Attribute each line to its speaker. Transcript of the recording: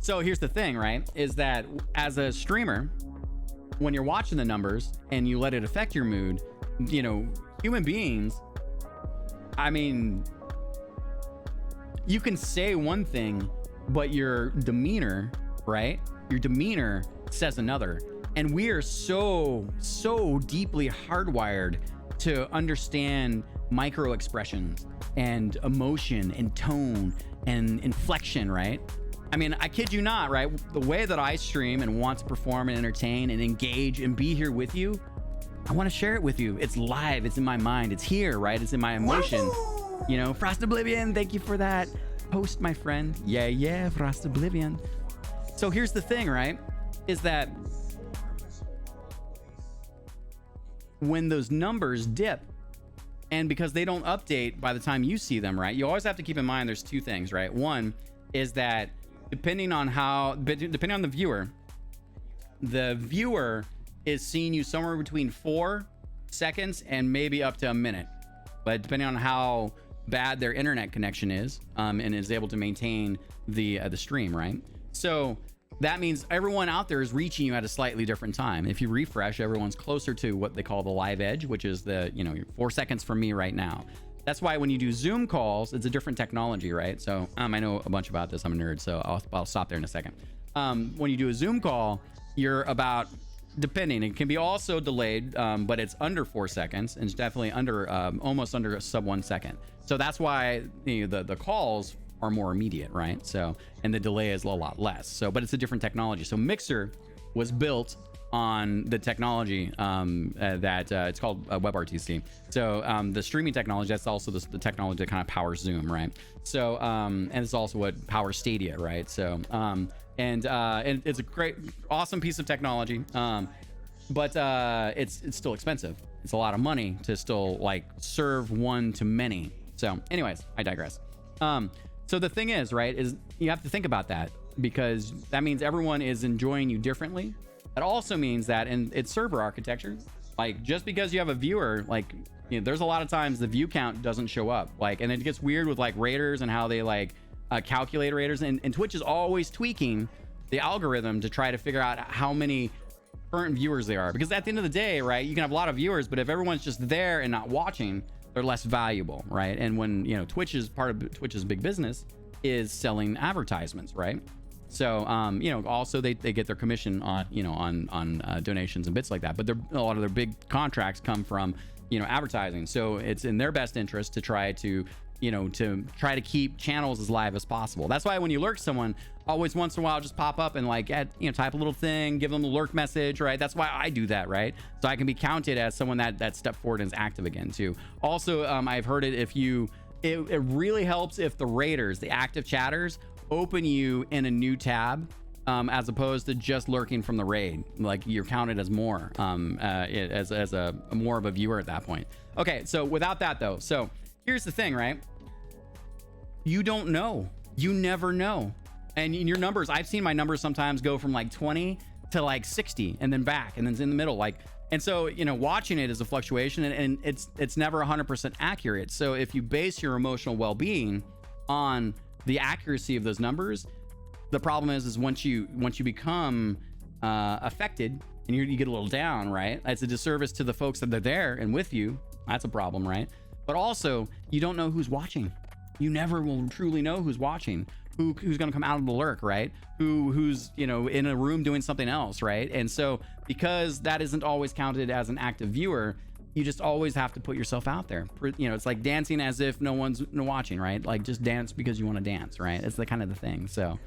Speaker 1: So here's the thing, right? Is that as a streamer, when you're watching the numbers and you let it affect your mood, you know, human beings, I mean, you can say one thing, but your demeanor, right? Your demeanor says another. And we are so deeply hardwired to understand micro expressions and emotion and tone and inflection, right? I mean, I kid you not, right? The way that I stream and want to perform and entertain and engage and be here with you, I want to share it with you. It's live. It's in my mind. It's here, right? It's in my emotion. You know, Frost Oblivion, thank you for that post, my friend. Yeah, Frost Oblivion. So here's the thing, right? Is that when those numbers dip, and because they don't update by the time you see them, right? You always have to keep in mind there's two things, right? One is that depending on the viewer is seeing you somewhere between 4 seconds and maybe up to a minute. But depending on how bad their internet connection is, and is able to maintain the stream, right? So that means everyone out there is reaching you at a slightly different time. If you refresh, everyone's closer to what they call the live edge, which is you're 4 seconds from me right now. That's why when you do Zoom calls, it's a different technology, right? So I know a bunch about this. I'm a nerd, so I'll stop there in a second. When you do a Zoom call, you're about, depending, it can be also delayed, but it's under 4 seconds, and it's definitely under almost under a sub 1 second. So that's why the calls are more immediate, right? So, and the delay is a lot less. So, but it's a different technology. So Mixer was built on the technology that it's called WebRTC. So the streaming technology, that's also the technology that kind of powers Zoom, right? So and it's also what powers Stadia, right? So and it's a great, awesome piece of technology, but it's still expensive. It's a lot of money to still like serve one to many. So anyways, I digress. So the thing is, right, is you have to think about that, because that means everyone is enjoying you differently. It also means that in its server architecture, like just because you have a viewer, like, there's a lot of times the view count doesn't show up, like, and it gets weird with like raters and how they like calculate raters, and Twitch is always tweaking the algorithm to try to figure out how many current viewers they are, because at the end of the day, right, you can have a lot of viewers, but if everyone's just there and not watching, they're less valuable, right? And when Twitch is part of Twitch's big business is selling advertisements, right? So also they get their commission on on donations and bits like that, but a lot of their big contracts come from advertising. So it's in their best interest to try to keep channels as live as possible. That's why when you lurk someone, always once in a while just pop up and like type a little thing, give them a lurk message, right? That's why I do that, right? So I can be counted as someone that stepped forward and is active again too. Also, I've heard it it really helps if the raiders, the active chatters, open you in a new tab, as opposed to just lurking from the raid. Like you're counted as more, as a more of a viewer at that point. Okay, so without that though, so here's the thing, right? You don't know. You never know. And in your numbers, I've seen my numbers sometimes go from like 20 to like 60 and then back and then it's in the middle. Like, and so, watching it is a fluctuation, and it's never 100% accurate. So if you base your emotional well-being on the accuracy of those numbers, the problem is once you become affected and you get a little down, right? It's a disservice to the folks that are there and with you. That's a problem, right? But also, you don't know who's watching. You never will truly know who's watching, who's going to come out of the lurk, right? Who's in a room doing something else, right? And so because that isn't always counted as an active viewer, you just always have to put yourself out there. It's like dancing as if no one's watching, right? Like just dance because you want to dance, right? It's the kind of the thing. So